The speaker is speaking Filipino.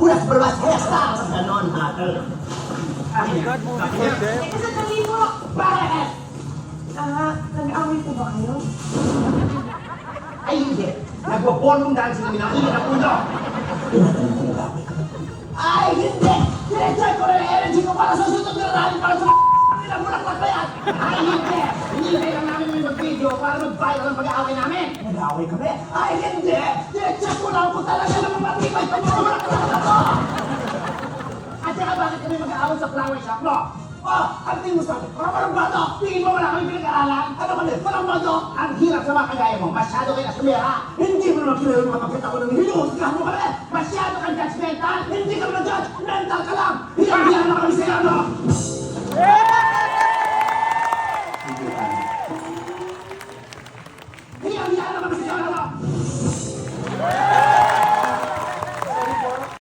unas pruebas extra. Ganon, hater. Teka, sandali po. Bakit? Nag-away po ba kayo? Ay, hindi. Nagbo-ballroom dancing kami ng init ang ulo. Tinatanong ko nag-away ka. Ay, hindi! Diretso ko na yung energy ko para sa susunod na rally para sa nilang bulaklak na yan! Ay, hindi! Hinihintay lang namin may mag-video para mag-viral ang pag-aaway namin! Nag-aaway kami? Ay, hindi! Diretso ko lang kung talaga naman matibay itong mga bulaklak na to! At saka bakit kami mag-aaway sa flower shop, no? Oh, ang tingin mo sa akin, parang ba to? Tingin mo wala kami pinag-aaralan? Ano ba din? Parang ba to? Ang hirap sa mga kagaya mo, masyado kayo nasumera. Hindi mo naman kilala yung mga pagkita ko ng hinuhusgahan mo kami. Masyado kang judgmental. Hindi ka naman judge, mental ka lang. Hiyang-hiyan na kami sa'yo, no?